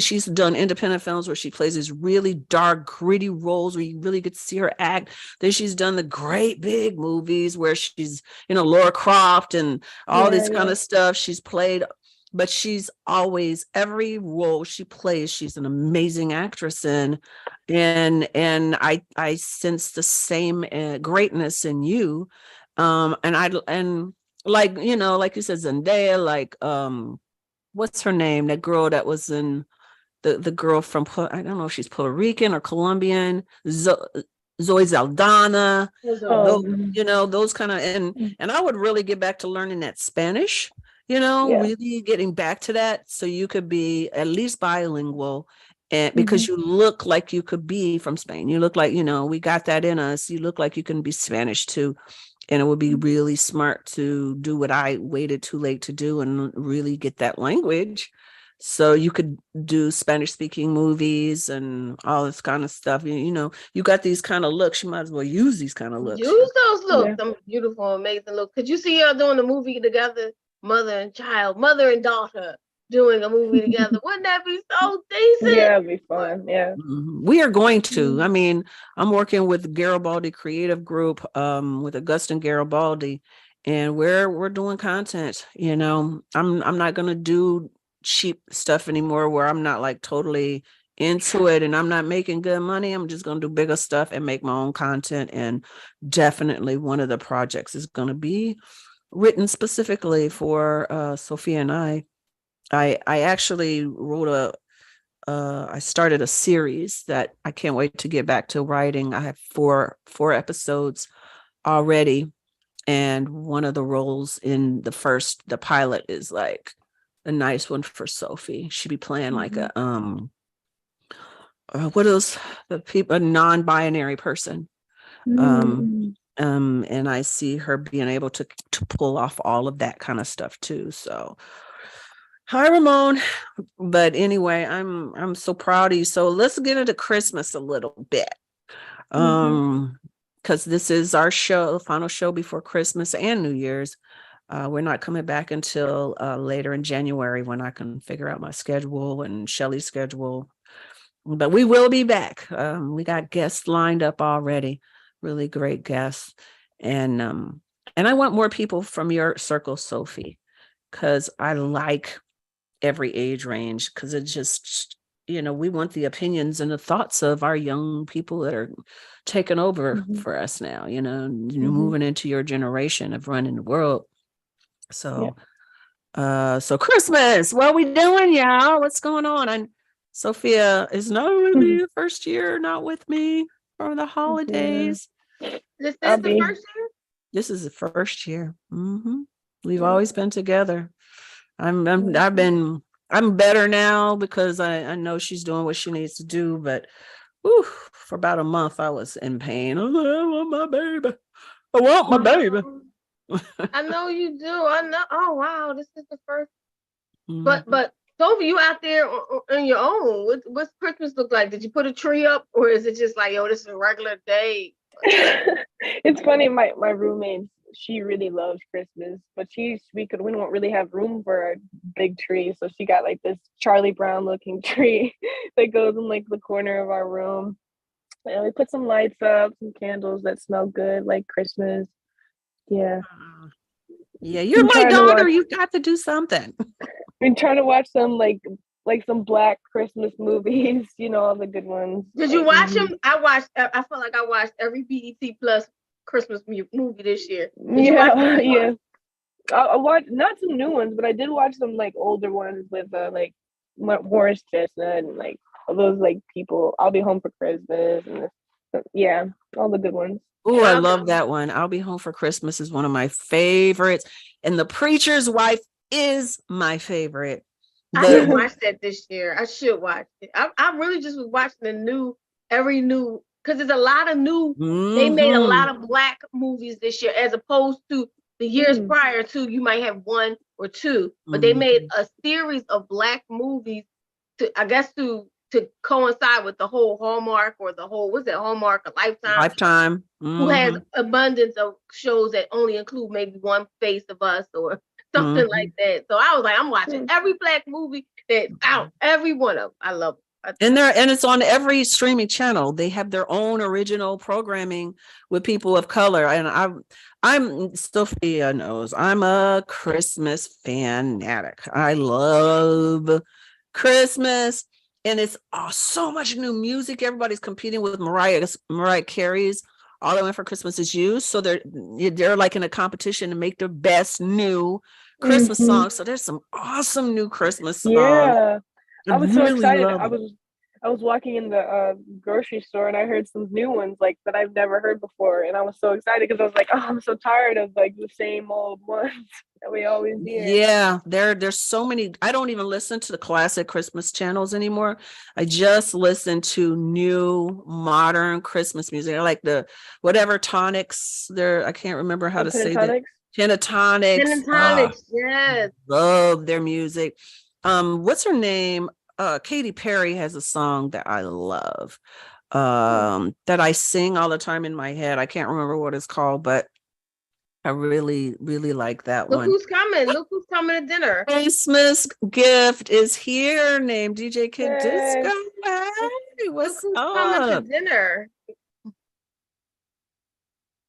she's done independent films where she plays these really dark, gritty roles where you really get to see her act. Then she's done the great big movies where she's, Laura Croft and all this kind of stuff. She's played, but she's always, every role she plays, she's an amazing actress in. And I sense the same greatness in you. And like, like you said, Zendaya, like, what's her name? That girl that was in the girl from, I don't know if she's Puerto Rican or Colombian, Zoe Saldana, those kind of, and I would really get back to learning that Spanish, really getting back to that. So you could be at least bilingual. And because you look like you could be from Spain, you look like, we got that in us. You look like you can be Spanish too. And it would be really smart to do what I waited too late to do and really get that language. So you could do Spanish speaking movies and all this kind of stuff. You got these kind of looks. You might as well use these kind of looks. Use those looks. Some beautiful, amazing looks. Could you see y'all doing a movie together, mother and child, mother and daughter, doing a movie together? Wouldn't that be so decent? Yeah, it'd be fun. Yeah. We are going to. I mean, I'm working with Garibaldi Creative Group, with Augustin Garibaldi, and we're doing content. I'm not gonna do cheap stuff anymore where I'm not like totally into it and I'm not making good money. I'm just gonna do bigger stuff and make my own content. And definitely one of the projects is gonna be written specifically for Sophia and I. I actually wrote I started a series that I can't wait to get back to writing. I have four episodes already. And one of the roles in the pilot is like a nice one for Sophie. She'd be playing like a, what else? A non-binary person. And I see her being able to pull off all of that kind of stuff too. So, hi, Ramon. But anyway, I'm so proud of you. So let's get into Christmas a little bit. Because this is our final show before Christmas and New Year's. We're not coming back until later in January when I can figure out my schedule and Shelly's schedule. But we will be back. We got guests lined up already, really great guests. And I want more people from your circle, Sophie, because I like every age range, because it just, we want the opinions and the thoughts of our young people that are taking over for us now, moving into your generation of running the world. So, so Christmas, what are we doing, y'all? What's going on? And Sophia is not really the first year not with me for the holidays. This is the first year? This is the first year. We've always been together. I'm better now because I know she's doing what she needs to do, but for about a month, I was in pain. I want my baby. I want my baby. I know you do. I know. Oh wow, this is the first. Mhm. But Sophie, you out there on your own. What's Christmas look like? Did you put a tree up, or is it just like, yo, this is a regular day? It's funny. My roommate, she really loves Christmas, but we don't really have room for a big tree, so she got like this Charlie Brown looking tree that goes in like the corner of our room. And we put some lights up, some candles that smell good, like Christmas. Yeah. Yeah, you're my daughter. You've got to do something. Been trying to watch some like some Black Christmas movies, all the good ones. Did you watch them? I felt like I watched every BET Plus Christmas movie this year. Yeah. I watched not some new ones, but I did watch some like older ones with like Morris Chestnut and like all those like people. I'll Be Home for Christmas and all the good ones. Oh, I love that one. I'll Be Home for Christmas is one of my favorites, and The Preacher's Wife is my favorite. I didn't watch that this year. I should watch it. I really just was watching every new, because there's a lot of new. They made a lot of Black movies this year, as opposed to the years prior to. You might have one or two, but they made a series of Black movies to coincide with the whole Hallmark or the whole, what's it, Hallmark or Lifetime? Who has abundance of shows that only include maybe one face of us or something like that. So I was like, I'm watching every Black movie that's out, every one of them. I love it. And it's on every streaming channel. They have their own original programming with people of color. And I'm Sophia knows I'm a Christmas fanatic. I love Christmas. And it's so much new music. Everybody's competing with Mariah Carey's All I Want for Christmas Is You. So they're like in a competition to make the best new Christmas songs. So there's some awesome new Christmas songs. Yeah, I was so excited. I was walking in the grocery store and I heard some new ones like that I've never heard before, and I was so excited because I was like, oh, I'm so tired of like the same old ones that we always hear. Yeah, there's so many. I don't even listen to the classic Christmas channels anymore. I just listen to new modern Christmas music. I like the whatever tonics there. I can't remember how to say that. Pentatonics. Yes. Love their music. What's her name? Katy Perry has a song that I love, that I sing all the time in my head. I can't remember what it's called, but I really, really like that one. Look who's coming to dinner. Christmas gift is here, named DJ Kid Disco. Hey, what's up? Coming to dinner.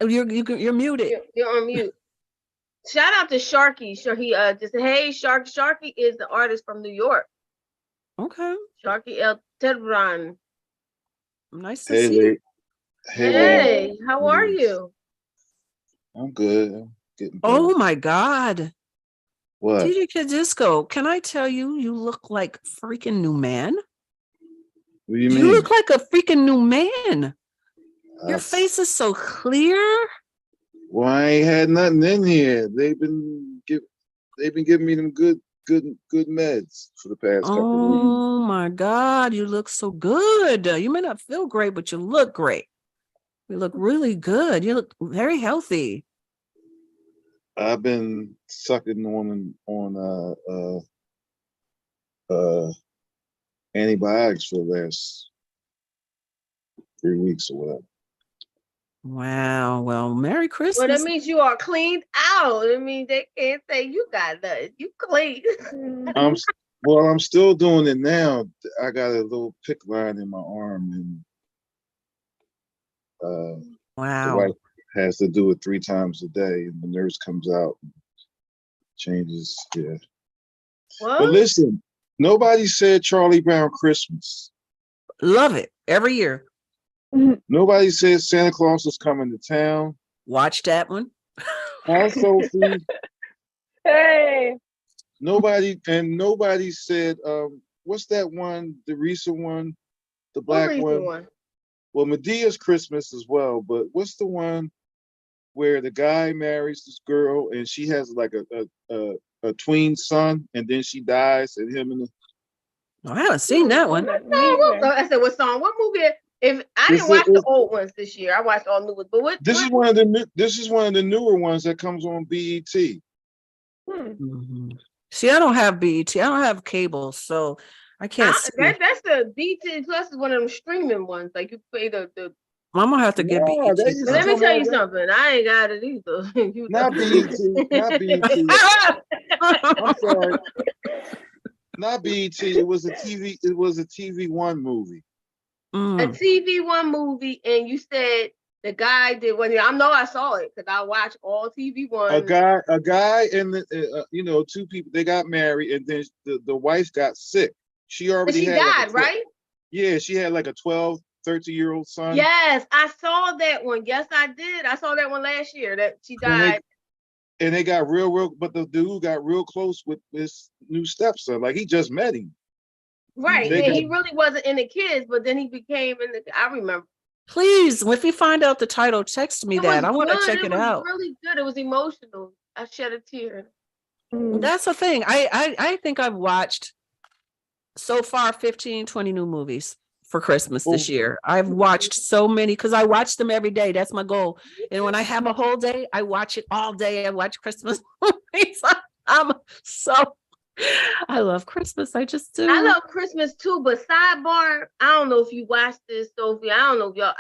You're muted. You're on mute. Shout out to Sharky. He just said, hey, Sharky is the artist from New York. Okay. Sharky El Tedran. Nice to see you. Hey, how are you? I'm good. I'm getting better. Oh my God. What? DJ Kid Disco, can I tell you, you look like freaking new man? What do you mean? You look like a freaking new man. Your face is so clear. Well, I ain't had nothing in here. They've been giving me them good meds for the past couple of weeks. Oh my God, you look so good. You may not feel great, but you look great. You look really good. You look very healthy. I've been sucking on antibiotics for the last 3 weeks or whatever. Wow. Well, Merry Christmas. Well, that means you are cleaned out. I mean, they can't say you got nothing. You clean. I'm still doing it now. I got a little pick line in my arm, and wow. the wife has to do it 3 times a day, and the nurse comes out and changes. Yeah. What? But listen, nobody said Charlie Brown Christmas. Love it every year. Nobody said Santa Claus is coming to town. Watch that one. Hi, Sophie. Hey. Nobody said, what's that one, the recent one, the Black one? Well, Medea's Christmas as well, but what's the one where the guy marries this girl and she has like a tween son and then she dies and him and I haven't seen that one. I said, what song? What movie? If I didn't watch the old ones this year, I watched all new ones. But this is one of the newer ones that comes on BET. Mm-hmm. See, I don't have BET. I don't have cable, so I can't see. That's the BET Plus is one of them streaming ones. Like you pay the I'm gonna have to get BET. Let me tell you something. I ain't got it either. Not BET. Not BET. I'm sorry. Not BET. It was a TV One movie. A TV One movie, and you said the guy did one. I know I saw it because I watched all TV One. A guy, and the two people. They got married, and then the wife got sick. She already died, right? Yeah, she had like a 12, 13-year-old son. Yes, I saw that one. Yes, I did. I saw that one last year that she died. And they got real, but the dude got real close with this new stepson. Like he just met him. Right. And he really wasn't in the kids, but then he became in the, I remember. Please, if you find out the title, text me that. I want to check it out. It was really good. It was emotional. I shed a tear. That's the thing. I think I've watched so far 15, 20 new movies for Christmas this year. I've watched so many because I watch them every day. That's my goal. And when I have a whole day, I watch it all day. I watch Christmas movies. I love Christmas. I just do. I love Christmas too, but sidebar, I don't know if you watched this, Sophia. I don't know if y'all,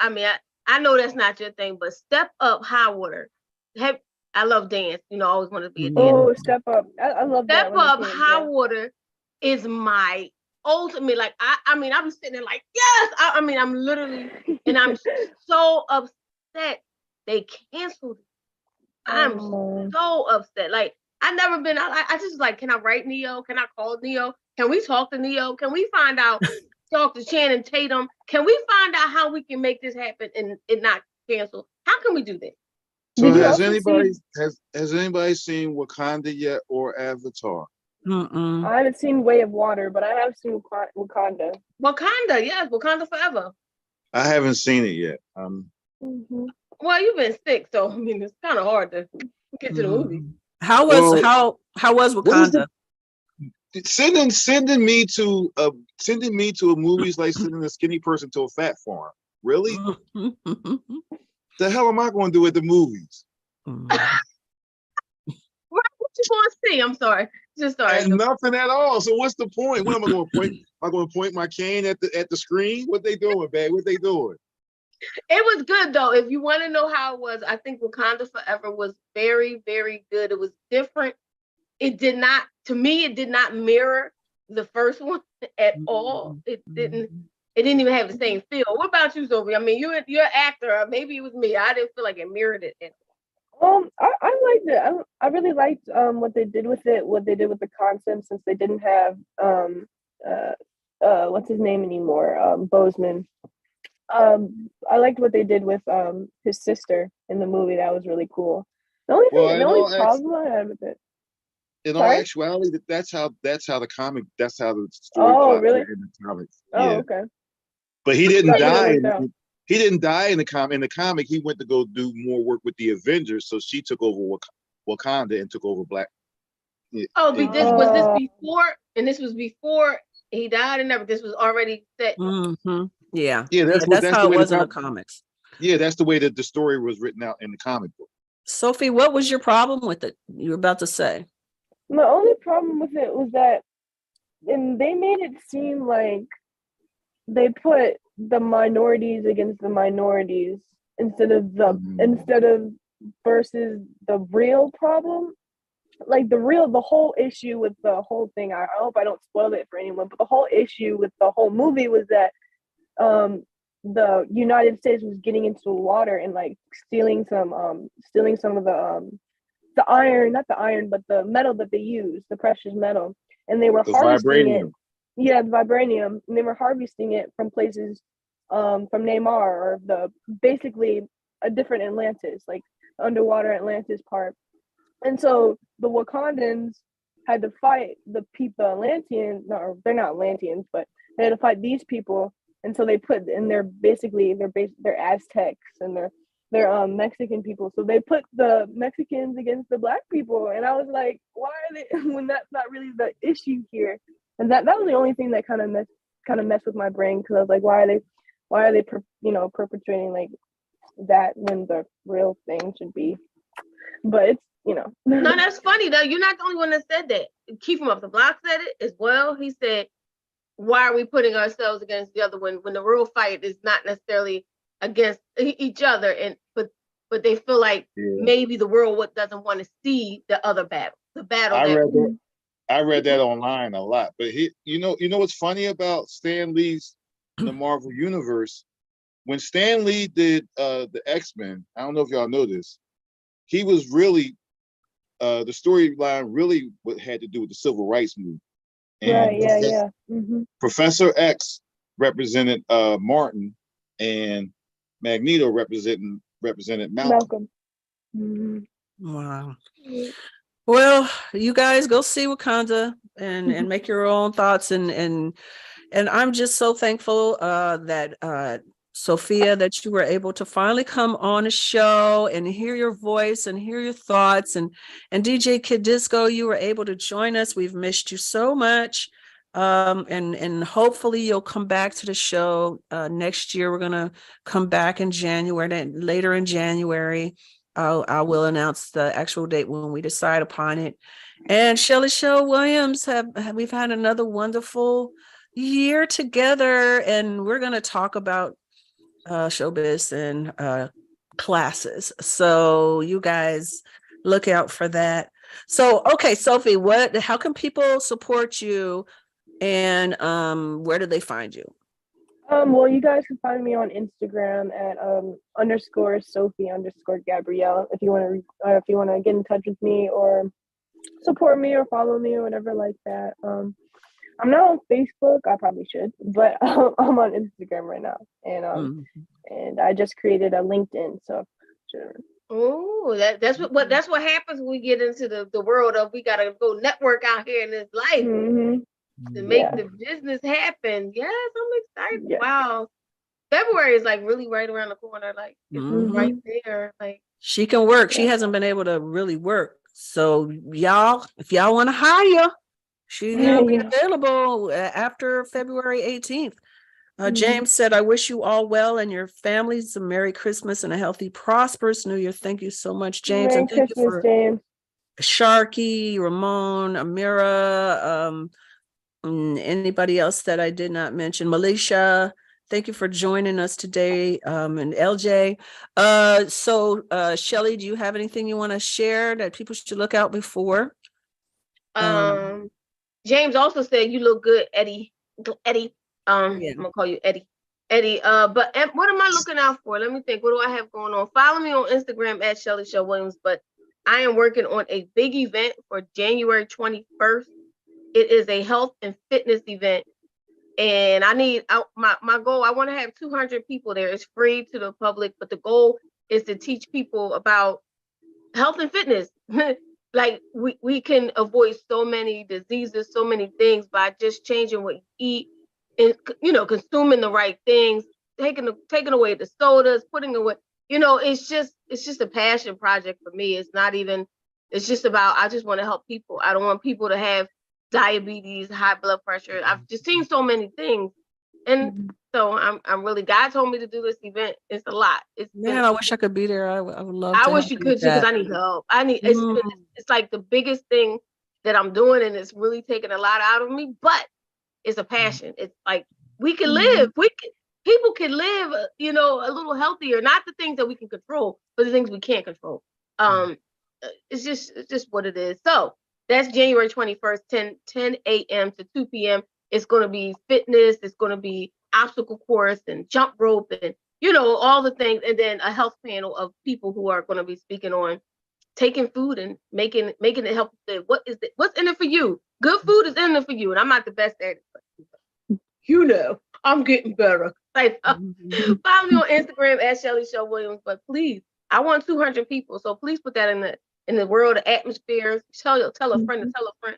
I know that's not your thing, but Step Up High Water. I love dance. I always want to be a dancer. Oh, Step Up. I love that. Step Up High Water is my ultimate, like, I was sitting there like, yes, I'm literally, and I'm so upset they canceled it. I'm so upset. Like, I never been, I just like, can I write Neo? Can I call Neo? Can we talk to Neo? Can we find out, talk to Channing Tatum? Can we find out how we can make this happen and it not cancel? How can we do that? So has anybody seen Wakanda yet or Avatar? I haven't seen Way of Water, but I have seen Wakanda. Wakanda, yes, Wakanda Forever. I haven't seen it yet. Well, you've been sick, so it's kind of hard to get to the movie. How was Wakanda? Sending me to a movie is like sending a skinny person to a fat farm. Really? The hell am I going to do at the movies? What you going to see? I'm sorry. And nothing at all. So what's the point? What am I going to point? Am I going to point my cane at the screen? What they doing, babe? What they doing? It was good though. If you want to know how it was, I think Wakanda Forever was very, very good. It was different. It did not mirror the first one at all. It didn't even have the same feel. What about you, Sophie? You're an actor. Maybe it was me. I didn't feel like it mirrored it. I liked it. I really liked what they did with it, what they did with the concept, since they didn't have what's his name anymore, Bozeman. I liked what they did with his sister in the movie. That was really cool. The only problem I had with it. In all actuality, that's how the story plot really? in the comics. Oh, okay. But he didn't die. He didn't die in the comic. In the comic, he went to go do more work with the Avengers, so she took over Wakanda and took over Black. Was this before? And this was before he died, and everything. This was already set. Yeah. That's how it was in the comics. Yeah, that's the way that the story was written out in the comic book. Sophie, what was your problem with it? You were about to say. My only problem with it was that, and they made it seem like they put the minorities against the minorities instead of versus the real problem. Like the whole issue with the whole thing, I hope I don't spoil it for anyone, but the whole issue with the whole movie was that the United States was getting into the water and like stealing some of the iron, not the iron, but the metal that they use, the precious metal, and they were harvesting vibranium. It. Yeah, the vibranium, and they were harvesting it from places from Neymar, or basically a different Atlantis, like underwater Atlantis part. And so the Wakandans had to fight the people, Atlanteans. No, they're not Atlanteans, but they had to fight these people. And so they put, and they're Aztecs and they're Mexican people. So they put the Mexicans against the Black people. And I was like, why are they, when that's not really the issue here? And that was the only thing that kind of messed with my brain, because I was like, why are they why are they perpetuating like that when the real thing should be? But it's, No, that's funny though. You're not the only one that said that. Keep him up the block said it as well. He said, why are we putting ourselves against the other when the real fight is not necessarily against each other, and but they feel like maybe the world doesn't want to see the other battle, the battle. I read that online a lot, but you know what's funny about Stan Lee's the Marvel Universe? When Stan Lee did the X-Men, I don't know if y'all know this, he was really the storyline really had to do with the civil rights movement. And Professor X represented Martin, and Magneto represented Malcolm. Wow. Well, you guys go see Wakanda and make your own thoughts, and I'm just so thankful that Sophia, that you were able to finally come on a show and hear your voice and hear your thoughts, and DJ Kid Disco, you were able to join us. We've missed you so much. And hopefully you'll come back to the show next year. We're gonna come back in January, later in January. I will announce the actual date when we decide upon it. And ShellyShell Williams, we've had another wonderful year together, and we're gonna talk about showbiz and classes. So you guys look out for that. So, okay, Sophie, how can people support you, and where do they find you? Well, you guys can find me on Instagram at _Sophie_Gabrielle if you want to get in touch with me or support me or follow me or whatever like that. I'm not on Facebook. I probably should, but I'm on Instagram right now, and I just created a LinkedIn. So, sure. Oh, that's what happens when we get into the world of we gotta go network out here in this life to make the business happen. Yes, I'm excited. Yeah. Wow, February is like really right around the corner. Like it's right there. Like she can work. She hasn't been able to really work. So y'all, if y'all want to hire, she's gonna be available after February 18th. James said, I wish you all well and your families a Merry Christmas and a healthy, prosperous New Year. Thank you so much, James. Merry and thank Christmas, you for James. Sharky, Ramon, Amira, anybody else that I did not mention. Malaysia, thank you for joining us today, and LJ. So Shelly, do you have anything you want to share that people should look out before? James also said you look good, Eddie. I'm gonna call you Eddie. But what am I looking out for? Let me think. What do I have going on? Follow me on Instagram at ShellyShell Williams. But I am working on a big event for January 21st. It is a health and fitness event, and my goal. I want to have 200 people there. It's free to the public, but the goal is to teach people about health and fitness. Like we can avoid so many diseases, so many things by just changing what you eat and consuming the right things, taking away the sodas, putting away. It's just a passion project for me. It's not even. It's just about I just want to help people. I don't want people to have diabetes, high blood pressure. I've just seen so many things, and so I'm really. God told me to do this event. It's a lot. I wish I could be there. I would love. I wish you could too, because I need help. It's like the biggest thing that I'm doing, and it's really taking a lot out of me. But it's a passion. It's like we can live. People can live. A little healthier. Not the things that we can control, but the things we can't control. It's just what it is. So. That's January 21st, 10 a.m. to 2 p.m. It's going to be fitness. It's going to be obstacle course and jump rope and, all the things. And then a health panel of people who are going to be speaking on taking food and making it healthy. What's in it for you? Good food is in it for you. And I'm not the best at it. But I'm getting better. Like, follow me on Instagram at ShellyShell Williams. But please, I want 200 people. So please put that in the world of atmospheres. Tell a friend to tell a friend.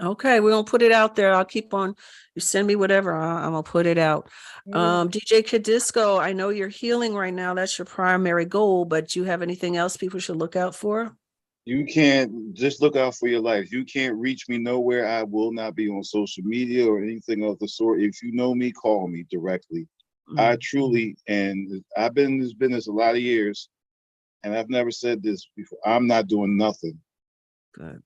Okay, we're gonna put it out there. I'll keep on. You send me whatever. I'm gonna put it out. DJ Kid Disco, I know you're healing right now. That's your primary goal. But do you have anything else people should look out for? You can't just look out for your life. You can't reach me nowhere. I will not be on social media or anything of the sort. If you know me, call me directly. I truly, and I've been in this business a lot of years, and I've never said this before. I'm not doing nothing Good.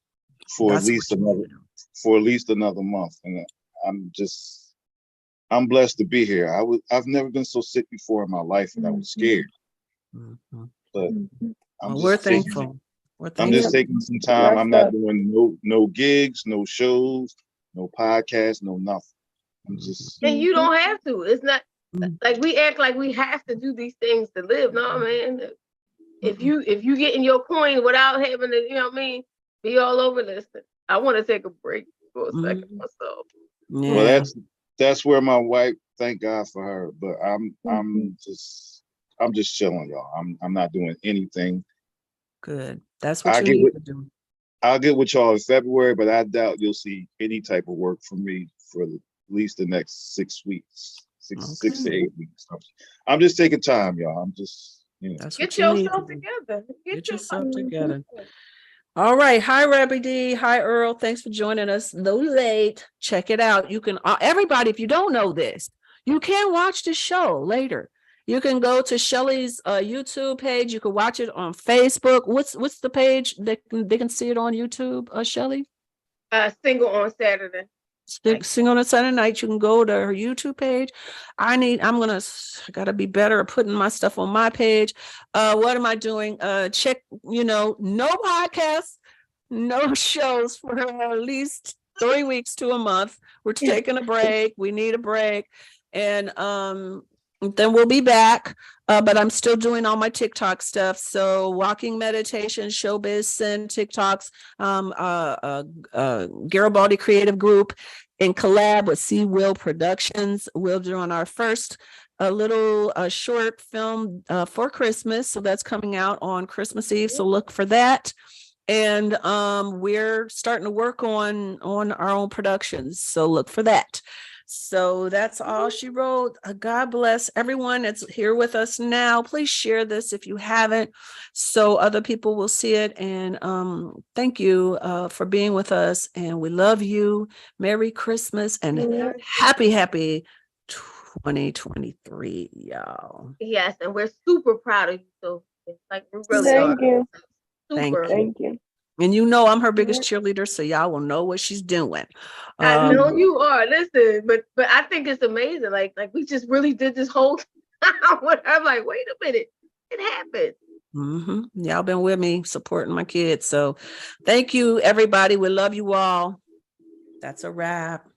for That's at least what you another need to do. for at least another month, and I'm blessed to be here. I've never been so sick before in my life, and I was scared. Mhm. But I'm Well, we're just taking thankful. We're I'm thankful. just taking some time. I'm not doing no gigs, no shows, no podcasts, no nothing. I'm just And you don't have to. It's not Mhm. like we act like we have to do these things to live. No, man. If you getting your coin without having to, you know what I mean, be all over this. I want to take a break for a second myself. Yeah. well, that's where my wife. Thank God for her. But I'm just chilling, y'all. I'm not doing anything. Good. That's what you need to do. I'll get with y'all in February, but I doubt you'll see any type of work from me for at least the next 6 weeks, six to 8 weeks. I'm just taking time, y'all. I'm just, That's Get what you need yourself to do. together. Get yourself together. All right. Hi, Rabbi D. Hi, Earl. Thanks for joining us. Though late, check it out. You can, everybody, if you don't know this, you can watch the show later. You can go to Shelly's YouTube page. You can watch it on Facebook. What's the page that they can see it on YouTube, Shelly? Single on Saturday. Sing on a Saturday night. You can go to her YouTube page. I gotta be better at putting my stuff on my page. What am I doing? Check, no podcasts, no shows for at least 3 weeks to a month. We're taking a break. We need a break. And then we'll be back. But I'm still doing all my TikTok stuff. So walking meditation, showbiz, and TikToks, Garibaldi Creative Group in collab with C Will Productions. We're doing our first little short film for Christmas. So that's coming out on Christmas Eve. So look for that. And we're starting to work on our own productions. So look for that. So that's all she wrote. God bless everyone that's here with us now. Please share this if you haven't, so other people will see it. And thank you for being with us. And we love you. Merry Christmas and happy 2023, y'all. Yes, and we're super proud of you. So like we really Thank are. you. Super. Thank you. And I'm her biggest cheerleader, so y'all will know what she's doing. I know you are. Listen, but I think it's amazing. Like we just really did this whole time. I'm like, wait a minute, it happened. Y'all been with me supporting my kids. So thank you, everybody. We love you all. That's a wrap.